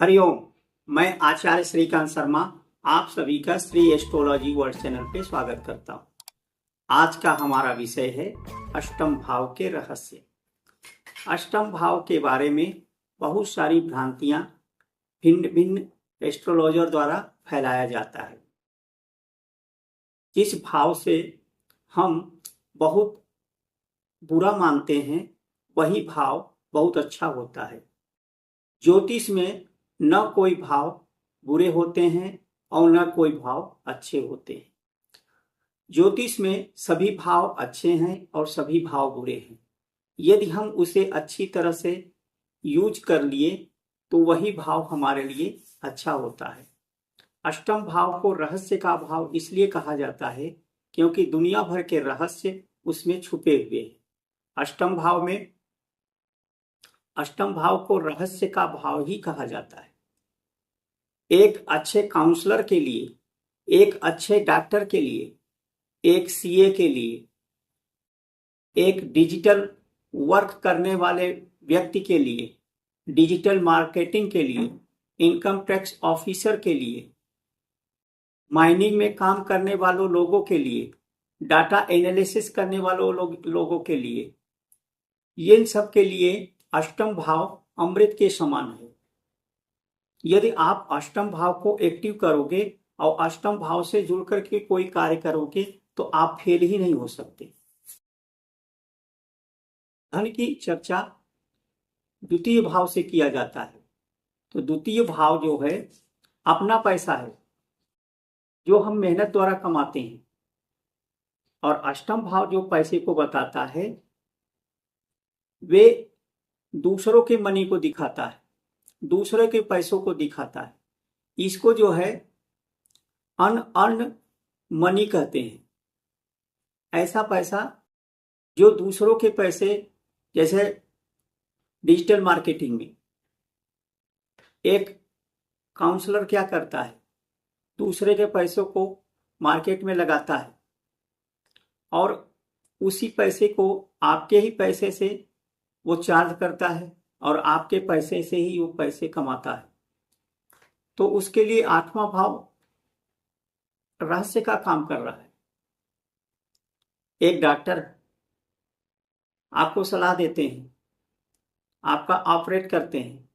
हरिओम। मैं आचार्य श्रीकांत शर्मा आप सभी का श्री एस्ट्रोलॉजी वर्ल्ड चैनल पे स्वागत करता हूँ। आज का हमारा विषय है अष्टम भाव के रहस्य। अष्टम भाव के बारे में बहुत सारी भ्रांतियां भिन्न भिन्न एस्ट्रोलॉजर द्वारा फैलाया जाता है। जिस भाव से हम बहुत बुरा मानते हैं वही भाव बहुत अच्छा होता है। ज्योतिष में न कोई भाव बुरे होते हैं और न कोई भाव अच्छे होते हैं। ज्योतिष में सभी भाव अच्छे हैं और सभी भाव बुरे हैं। यदि हम उसे अच्छी तरह से यूज कर लिए तो वही भाव हमारे लिए अच्छा होता है। अष्टम भाव को रहस्य का भाव इसलिए कहा जाता है क्योंकि दुनिया भर के रहस्य उसमें छुपे हुए हैं। अष्टम भाव को रहस्य का भाव ही कहा जाता है। एक अच्छे काउंसलर के लिए, एक अच्छे डॉक्टर के लिए, एक सीए के लिए, एक डिजिटल वर्क करने वाले व्यक्ति के लिए, डिजिटल मार्केटिंग के लिए, इनकम टैक्स ऑफिसर के लिए, माइनिंग में काम करने वालों लोगों के लिए, डाटा एनालिसिस करने वालों लोगों के लिए, इन सब के लिए अष्टम भाव अमृत के समान है। यदि आप अष्टम भाव को एक्टिव करोगे और अष्टम भाव से जुड़ करके कोई कार्य करोगे तो आप फेल ही नहीं हो सकते। धन की चर्चा द्वितीय भाव से किया जाता है, तो द्वितीय भाव जो है अपना पैसा है जो हम मेहनत द्वारा कमाते हैं, और अष्टम भाव जो पैसे को बताता है वे दूसरों के मनी को दिखाता है, दूसरे के पैसों को दिखाता है। इसको जो है अनअर्न्ड मनी कहते हैं। ऐसा पैसा जो दूसरों के पैसे, जैसे डिजिटल मार्केटिंग में एक काउंसलर क्या करता है, दूसरे के पैसों को मार्केट में लगाता है और उसी पैसे को आपके ही पैसे से वो चार्ज करता है और आपके पैसे से ही वो पैसे कमाता है। तो उसके लिए आठवां भाव रहस्य का काम कर रहा है। एक डॉक्टर आपको सलाह देते हैं, आपका ऑपरेट करते हैं।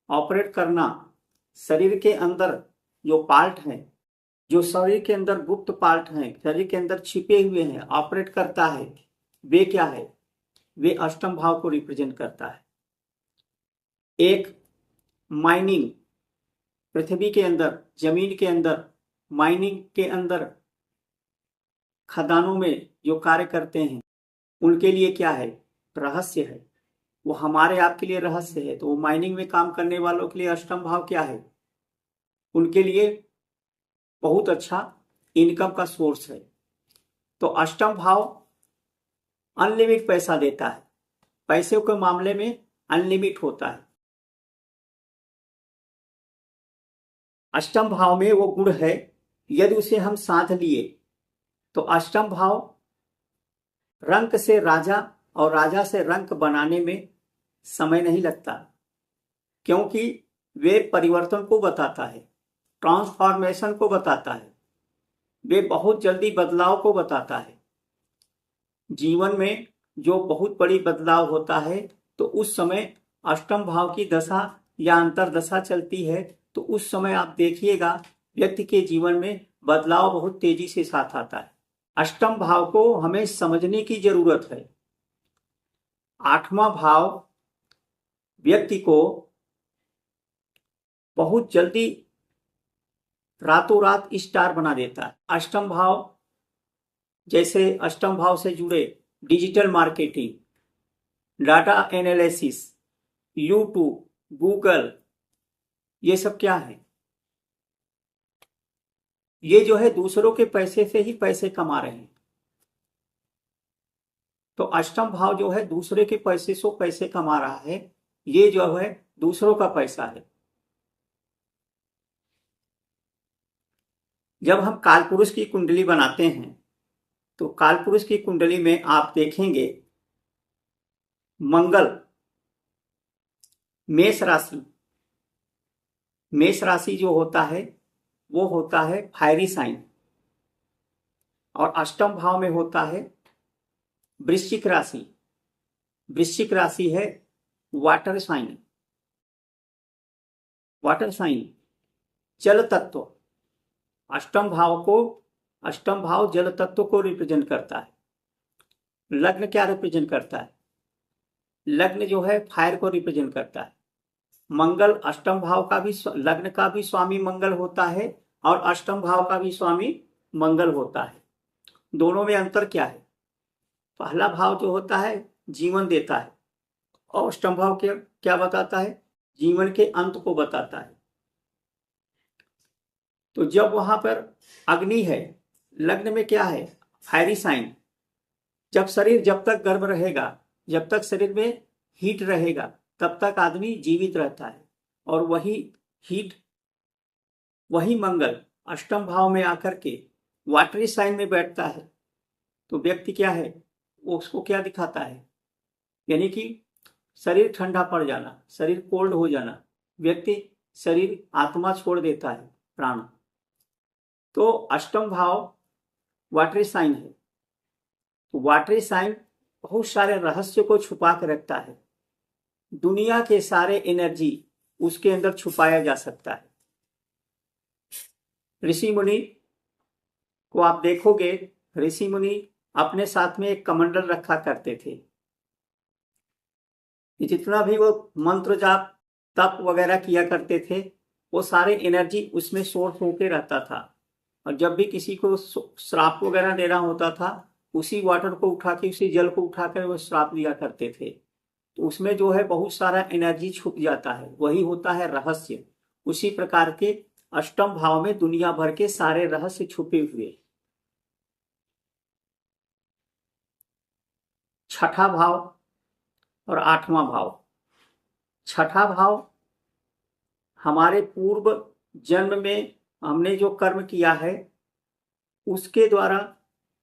ऑपरेट करना, शरीर के अंदर जो पार्ट हैं, जो शरीर के अंदर गुप्त पार्ट हैं, शरीर के अंदर छिपे हुए हैं, ऑपरेट करता है, वे क्या है? वे अष्टम भाव को रिप्रेजेंट करता है। एक माइनिंग, पृथ्वी के अंदर, जमीन के अंदर, माइनिंग के अंदर, खदानों में जो कार्य करते हैं उनके लिए क्या है? रहस्य है। वो हमारे आपके लिए रहस्य है। तो वो माइनिंग में काम करने वालों के लिए अष्टम भाव क्या है? उनके लिए बहुत अच्छा इनकम का सोर्स है। तो अष्टम भाव अनलिमिट पैसा देता है, पैसे के मामले में अनलिमिट होता है। अष्टम भाव में वो गुण है, यदि उसे हम साध लिए तो अष्टम भाव रंक से राजा और राजा से रंक बनाने में समय नहीं लगता, क्योंकि वे परिवर्तन को बताता है, ट्रांसफॉर्मेशन को बताता है, वे बहुत जल्दी बदलाव को बताता है। जीवन में जो बहुत बड़ी बदलाव होता है तो उस समय अष्टम भाव की दशा या अंतरदशा चलती है, तो उस समय आप देखिएगा व्यक्ति के जीवन में बदलाव बहुत तेजी से साथ आता है। अष्टम भाव को हमें समझने की जरूरत है। आठवां भाव व्यक्ति को बहुत जल्दी रातों रात स्टार बना देता है। अष्टम भाव, जैसे अष्टम भाव से जुड़े digital marketing, data analysis, YouTube, Google, ये सब क्या है? ये जो है दूसरों के पैसे से ही पैसे कमा रहे हैं। तो अष्टम भाव जो है दूसरे के पैसे से पैसे कमा रहा है, ये जो है दूसरों का पैसा है। जब हम कालपुरुष की कुंडली बनाते हैं तो कालपुरुष की कुंडली में आप देखेंगे मंगल मेष राशि, मेष राशि जो होता है वो होता है फायरी साइन, और अष्टम भाव में होता है वृश्चिक राशि। वृश्चिक राशि है वाटर साइन, वाटर साइन, जल तत्व। अष्टम भाव को, अष्टम भाव जल तत्व को रिप्रेजेंट करता है। लग्न क्या रिप्रेजेंट करता है? लग्न जो है फायर को रिप्रेजेंट करता है। मंगल अष्टम भाव का भी, लग्न का भी स्वामी मंगल होता है और अष्टम भाव का भी स्वामी मंगल होता है। दोनों में अंतर क्या है? पहला भाव जो होता है जीवन देता है और अष्टम भाव क्या क्या बताता है? जीवन के अंत को बताता है। तो जब वहां पर अग्नि है, लग्न में क्या है? Fiery sign. जब शरीर जब तक गर्म रहेगा, जब तक शरीर में हीट रहेगा, तब तक आदमी जीवित रहता है। और वही हीट, वही मंगल अष्टम भाव में आकर के वाटरी साइन में बैठता है, तो व्यक्ति क्या है, वो उसको क्या दिखाता है? यानी कि शरीर ठंडा पड़ जाना, शरीर कोल्ड हो जाना, व्यक्ति शरीर आत्मा छोड़ देता है, प्राण। तो अष्टम भाव वाटरी साइन है। तो वाटरी साइन बहुत सारे रहस्य को छुपा के रखता है। दुनिया के सारे एनर्जी उसके अंदर छुपाया जा सकता है। ऋषि मुनि को आप देखोगे, ऋषि मुनि अपने साथ में एक कमंडल रखा करते थे। जितना भी वो मंत्र जाप तप वगैरह किया करते थे, वो सारे एनर्जी उसमें सोर्स होके रहता था। और जब भी किसी को श्राप वगैरह देना होता था, उसी वाटर को उठा के, उसी जल को उठा कर वो श्राप दिया करते थे। तो उसमें जो है बहुत सारा एनर्जी छुप जाता है, वही होता है रहस्य। उसी प्रकार के अष्टम भाव में दुनिया भर के सारे रहस्य छुपे हुए। छठा भाव और आठवां भाव। छठा भाव हमारे पूर्व जन्म में हमने जो कर्म किया है उसके द्वारा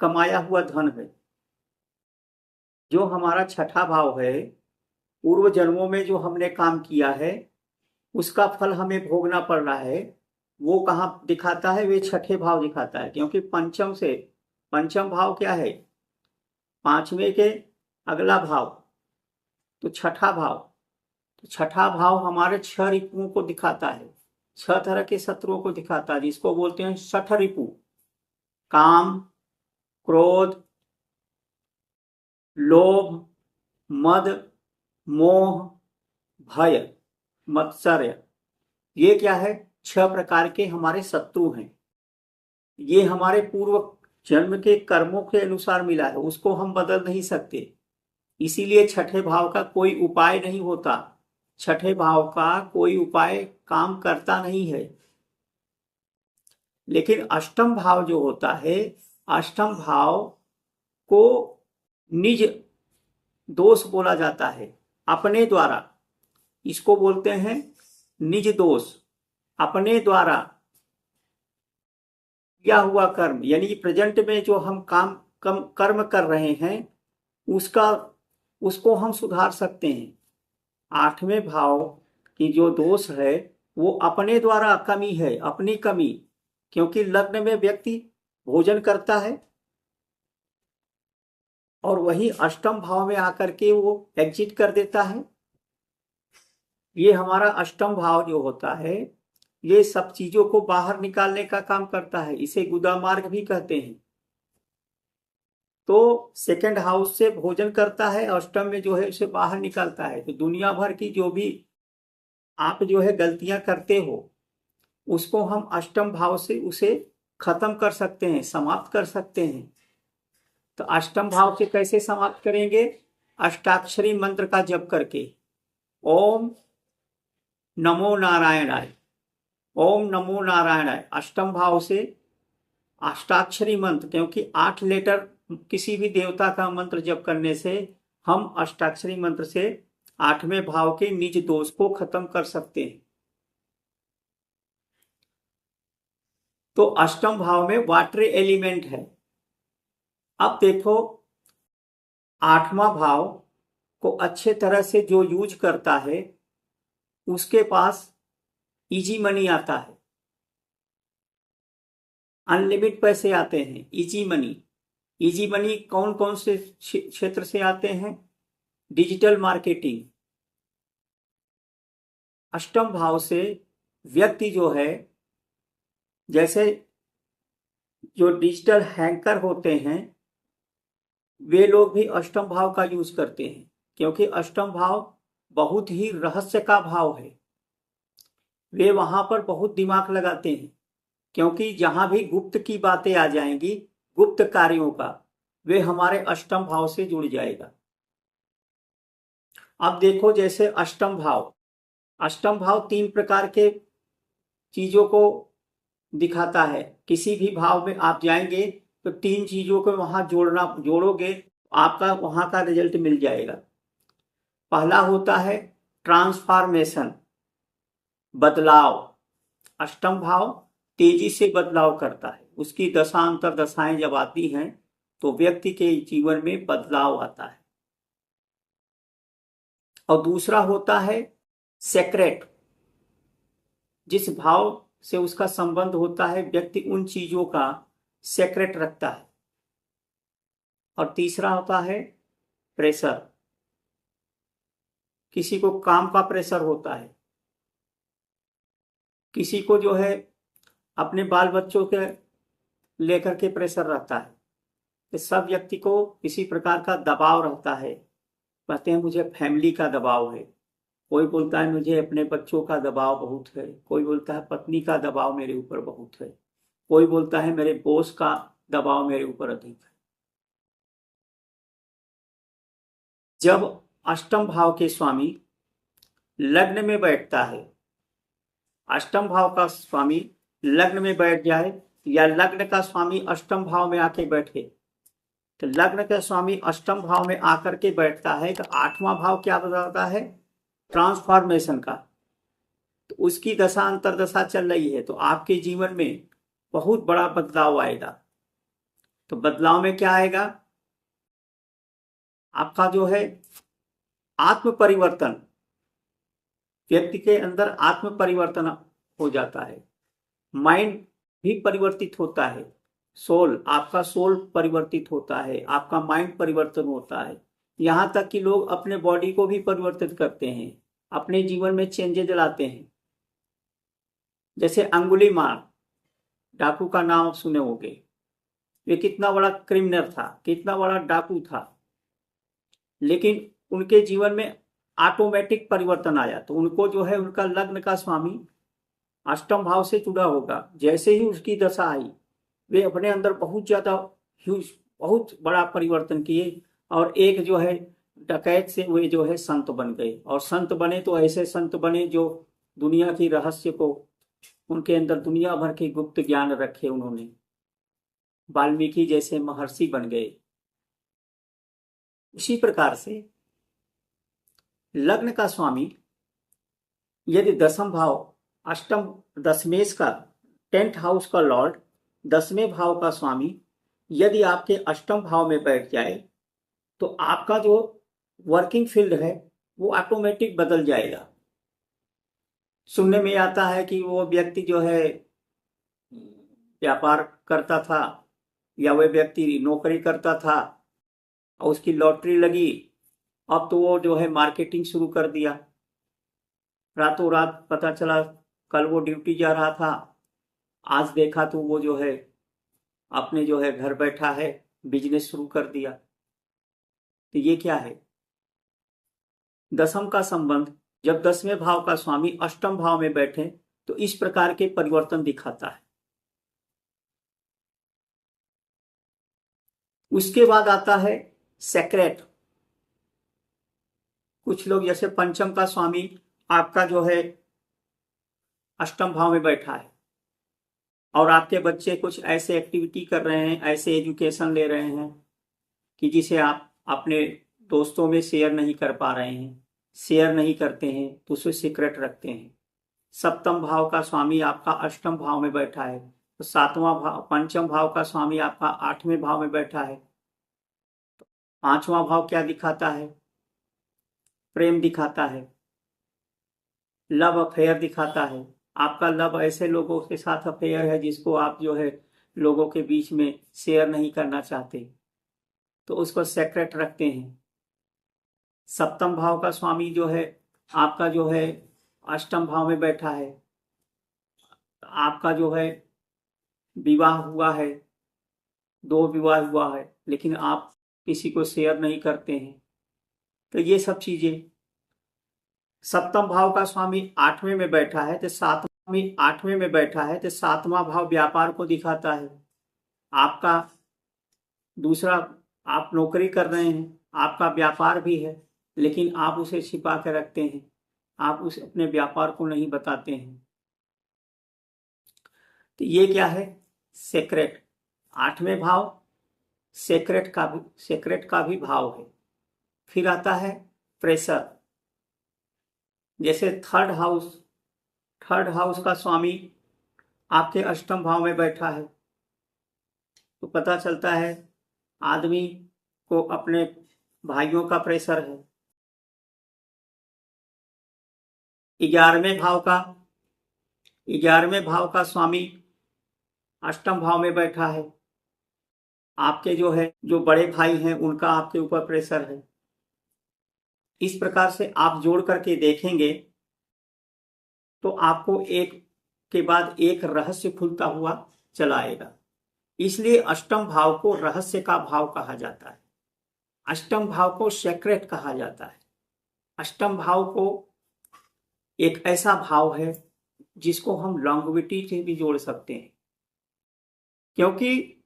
कमाया हुआ धन है। जो हमारा छठा भाव है, पूर्व जन्मों में जो हमने काम किया है उसका फल हमें भोगना पड़ रहा है। वो कहाँ दिखाता है? वे छठे भाव दिखाता है। क्योंकि पंचम से, पंचम भाव क्या है? पांचवें के अगला भाव, तो छठा भाव। तो छठा भाव हमारे 6 रिपुओं को दिखाता है, 6 तरह के शत्रुओं को दिखाता है, जिसको बोलते हैं शठ रिपु। काम, क्रोध, लोभ, मद, मोह, भय, मत्सर्य। ये क्या है? 6 प्रकार के हमारे शत्रु हैं। ये हमारे पूर्व जन्म के कर्मों के अनुसार मिला है, उसको हम बदल नहीं सकते। इसीलिए छठे भाव का कोई उपाय नहीं होता। छठे भाव का कोई उपाय काम करता नहीं है। लेकिन अष्टम भाव जो होता है, अष्टम भाव को निज दोष बोला जाता है, अपने द्वारा। इसको बोलते हैं निज दोष। अपने द्वारा किया हुआ कर्म, यानी प्रेजेंट में जो हम कर्म कर रहे हैं उसका, उसको हम सुधार सकते हैं। आठवें भाव की जो दोष है वो अपने द्वारा कमी है, अपनी कमी। क्योंकि लग्न में व्यक्ति भोजन करता है और वही अष्टम भाव में आकर के वो एग्जिट कर देता है। ये हमारा अष्टम भाव जो होता है, ये सब चीजों को बाहर निकालने का काम करता है। इसे गुदा मार्ग भी कहते हैं। तो सेकंड हाउस से भोजन करता है, अष्टम में जो है उसे बाहर निकालता है। तो दुनिया भर की जो भी आप जो है गलतियां करते हो, उसको हम अष्टम भाव से उसे खत्म कर सकते हैं, समाप्त कर सकते हैं। तो अष्टम भाव से कैसे समाप्त करेंगे? अष्टाक्षरी मंत्र का जप करके। ओम नमो नारायणाय, ओम नमो नारायणाय। अष्टम भाव से अष्टाक्षरी मंत्र, क्योंकि 8 लेटर किसी भी देवता का मंत्र जप करने से हम अष्टाक्षरी मंत्र से 8वें भाव के निज दोष को खत्म कर सकते हैं। तो अष्टम भाव में वाटर एलिमेंट है। अब देखो, 8वां भाव को अच्छे तरह से जो यूज करता है उसके पास इजी मनी आता है, अनलिमिटेड पैसे आते हैं, इजी मनी। इजी मनी कौन कौन से क्षेत्र से आते हैं? Digital marketing. अष्टम भाव से व्यक्ति जो है, जैसे जो डिजिटल हैकर होते हैं, वे लोग भी अष्टम भाव का यूज करते हैं, क्योंकि अष्टम भाव बहुत ही रहस्य का भाव है। वे वहां पर बहुत दिमाग लगाते हैं, क्योंकि जहां भी गुप्त की बातें आ जाएंगी, गुप्त कार्यों का, वे हमारे अष्टम भाव से जुड़ जाएगा। अब देखो, जैसे अष्टम भाव 3 प्रकार के चीजों को दिखाता है। किसी भी भाव में आप जाएंगे तो 3 चीजों को वहां जोड़ोगे, आपका वहां का रिजल्ट मिल जाएगा। पहला होता है ट्रांसफॉर्मेशन, बदलाव। अष्टम भाव तेजी से बदलाव करता है, उसकी दशा अंतर दशाएं जब आती हैं तो व्यक्ति के जीवन में बदलाव आता है। और दूसरा होता है सेक्रेट, जिस भाव से उसका संबंध होता है, व्यक्ति उन चीजों का सेक्रेट रखता है। और तीसरा होता है प्रेशर, किसी को काम का प्रेशर होता है, किसी को जो है अपने बाल बच्चों के लेकर के प्रेशर रहता है। इस सब व्यक्ति को किसी प्रकार का दबाव रहता है। कहते हैं मुझे फैमिली का दबाव है, कोई बोलता है मुझे अपने बच्चों का दबाव बहुत है, कोई बोलता है पत्नी का दबाव मेरे ऊपर बहुत है, कोई बोलता है मेरे बॉस का दबाव मेरे ऊपर अधिक है। जब अष्टम भाव के स्वामी लग्न में बैठता है, अष्टम भाव का स्वामी लग्न में बैठ जाए, या लग्न का स्वामी अष्टम भाव में आके बैठे, तो लग्न का स्वामी अष्टम भाव में आकर के बैठता है, तो 8वां भाव क्या बताता है? ट्रांसफॉर्मेशन का। तो उसकी दशा अंतरदशा चल रही है, तो आपके जीवन में बहुत बड़ा बदलाव आएगा। तो बदलाव में क्या आएगा? आपका जो है आत्म परिवर्तन, व्यक्ति के अंदर आत्म परिवर्तन हो जाता है, माइंड भी परिवर्तित होता है, आपका सोल परिवर्तित होता है, आपका माइंड परिवर्तन होता है। यहां तक कि लोग अपने बॉडी को भी परिवर्तित करते हैं, अपने जीवन में चेंजेस लाते हैं। जैसे अंगुलीमाल डाकू का नाम सुने होंगे, वे कितना बड़ा क्रिमिनल था, कितना बड़ा डाकू था, लेकिन उनके जीवन में ऑटोमेटिक परिवर्तन आया। तो उनको जो है उनका लग्न का स्वामी अष्टम भाव से जुड़ा होगा। जैसे ही उसकी दशा आई, वे अपने अंदर बहुत ज्यादा ह्यूज, बहुत बड़ा परिवर्तन किए, और एक जो है डकैत से वे जो है संत बन गए। और संत बने तो ऐसे संत बने जो दुनिया की रहस्य को, उनके अंदर दुनिया भर के गुप्त ज्ञान रखे उन्होंने, वाल्मीकि जैसे महर्षि बन गए। उसी प्रकार से लग्न का स्वामी यदि दसम भाव, अष्टम दशमेश का 10th हाउस का लॉर्ड, 10वें भाव का स्वामी यदि आपके अष्टम भाव में बैठ जाए, तो आपका जो वर्किंग फील्ड है वो ऑटोमेटिक बदल जाएगा। सुनने में आता है कि वो व्यक्ति जो है व्यापार करता था, या वह व्यक्ति नौकरी करता था और उसकी लॉटरी लगी, अब तो वो जो है मार्केटिंग शुरू कर दिया। रातों रात पता चला, कल वो ड्यूटी जा रहा था, आज देखा तो वो जो है अपने जो है घर बैठा है, बिजनेस शुरू कर दिया। तो ये क्या है? दसम का संबंध जब 10वें भाव का स्वामी अष्टम भाव में बैठे तो इस प्रकार के परिवर्तन दिखाता है। उसके बाद आता है सेक्रेट। कुछ लोग जैसे पंचम का स्वामी आपका जो है अष्टम भाव में बैठा है, और आपके बच्चे कुछ ऐसे एक्टिविटी कर रहे हैं, ऐसे एजुकेशन ले रहे हैं कि जिसे आप अपने दोस्तों में शेयर नहीं कर पा रहे हैं, शेयर नहीं करते हैं, तो उसे सीक्रेट रखते हैं। सप्तम भाव का स्वामी आपका अष्टम भाव में बैठा है, तो सातवां भाव, पंचम भाव का स्वामी आपका 8वें भाव में बैठा है। तो 5वां भाव क्या दिखाता है? प्रेम दिखाता है, लव अफेयर दिखाता है। आपका लव ऐसे लोगों के साथ अफेयर है जिसको आप जो है लोगों के बीच में शेयर नहीं करना चाहते, तो उसको सेक्रेट रखते हैं। सप्तम भाव का स्वामी जो है आपका जो है अष्टम भाव में बैठा है, आपका जो है विवाह हुआ है, 2 विवाह हुआ है, लेकिन आप किसी को शेयर नहीं करते हैं, तो ये सब चीजें। सप्तम भाव का स्वामी 8वें में बैठा है तो सातवां भाव व्यापार को दिखाता है। आपका दूसरा, आप नौकरी कर रहे हैं, आपका व्यापार भी है, लेकिन आप उसे छिपा के रखते हैं, आप उस अपने व्यापार को नहीं बताते हैं। तो ये क्या है? सेक्रेट। 8वें भाव सेक्रेट का भी भाव है। फिर आता है प्रेशर। जैसे थर्ड हाउस का स्वामी आपके अष्टम भाव में बैठा है, तो पता चलता है आदमी को अपने भाइयों का प्रेशर है। 11वें भाव का स्वामी अष्टम भाव में बैठा है, आपके जो बड़े भाई हैं उनका आपके ऊपर प्रेशर है। इस प्रकार से आप जोड़ करके देखेंगे तो आपको एक के बाद एक रहस्य खुलता हुआ चला आएगा। इसलिए अष्टम भाव को रहस्य का भाव कहा जाता है, अष्टम भाव को सेक्रेट कहा जाता है। अष्टम भाव को एक ऐसा भाव है जिसको हम लॉन्गेविटी से भी जोड़ सकते हैं, क्योंकि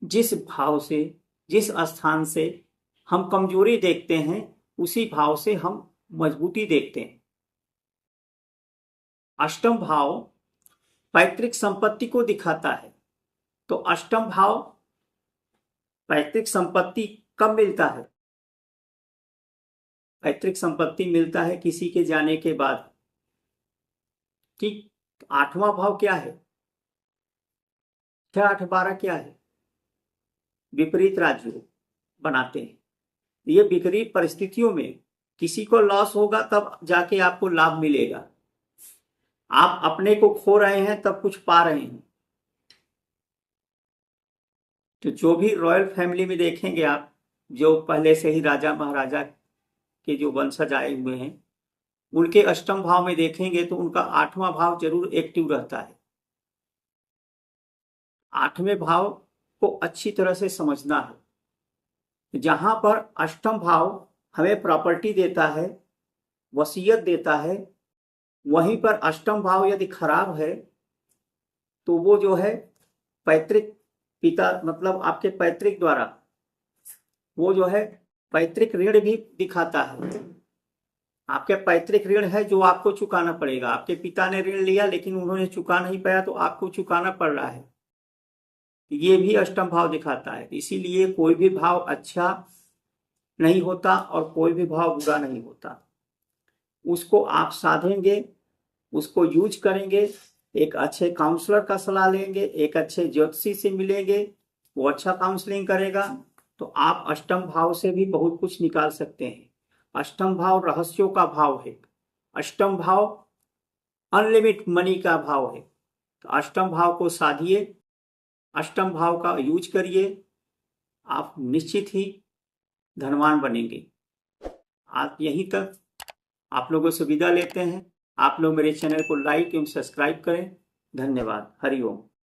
जिस स्थान से हम कमजोरी देखते हैं उसी भाव से हम मजबूती देखते हैं। अष्टम भाव पैतृक संपत्ति को दिखाता है, तो अष्टम भाव पैतृक संपत्ति कब मिलता है? पैतृक संपत्ति मिलता है किसी के जाने के बाद। ठीक, 8वां भाव क्या है? 6, 8, 12 क्या है? विपरीत राज्य बनाते हैं। ये विपरीत परिस्थितियों में किसी को लॉस होगा तब जाके आपको लाभ मिलेगा। आप अपने को खो रहे हैं तब कुछ पा रहे हैं। तो जो भी रॉयल फैमिली में देखेंगे आप, जो पहले से ही राजा महाराजा के जो वंशज आए हुए हैं, उनके अष्टम भाव में देखेंगे तो उनका 8वां भाव जरूर एक्टिव रहता है। 8वें भाव को अच्छी तरह से समझना है। जहां पर अष्टम भाव हमें प्रॉपर्टी देता है, वसीयत देता है, वहीं पर अष्टम भाव यदि खराब है तो वो जो है पैतृक पिता मतलब आपके पैतृक द्वारा वो जो है पैतृक ऋण भी दिखाता है। आपके पैतृक ऋण है जो आपको चुकाना पड़ेगा। आपके पिता ने ऋण लिया लेकिन उन्होंने चुका नहीं पाया तो आपको चुकाना पड़ रहा है, ये भी अष्टम भाव दिखाता है। इसीलिए कोई भी भाव अच्छा नहीं होता और कोई भी भाव बुरा नहीं होता। उसको आप साधेंगे, उसको यूज करेंगे, एक अच्छे काउंसलर का सलाह लेंगे, एक अच्छे ज्योतिषी से मिलेंगे, वो अच्छा काउंसलिंग करेगा, तो आप अष्टम भाव से भी बहुत कुछ निकाल सकते हैं। अष्टम भाव रहस्यों का भाव है। अष्टम भाव अनलिमिटेड मनी का भाव है। तो अष्टम भाव को साधिए, अष्टम भाव का यूज करिए, आप निश्चित ही धनवान बनेंगे। आप यहीं तक आप लोगों से विदा लेते हैं। आप लोग मेरे चैनल को लाइक एवं सब्सक्राइब करें। धन्यवाद। हरि ओम।